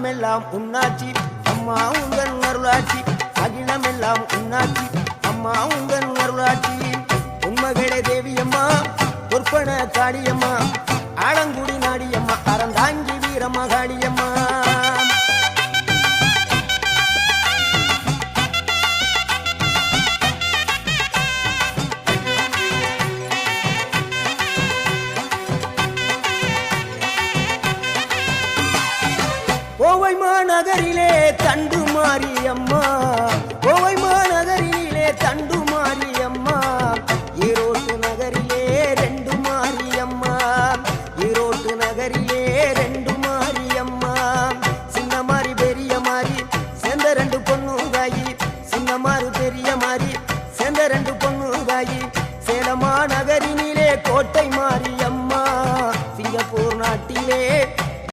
அகிலமெல்லாம் உன்னாட்சி அம்மா உந்தன் அருளாட்சி அகிலமெல்லாம் உன்னாட்சி அம்மா உந்தன் அருளாட்சி உண்மகளே தேவியம்மா பொற்பன காளியம்மா ஆலங்குடி நாடியம்மா அறந்தாங்கி வீரம்மா காளியம்மா கோவை மாநகரிலே தண்டு மாரியம்மா கோவை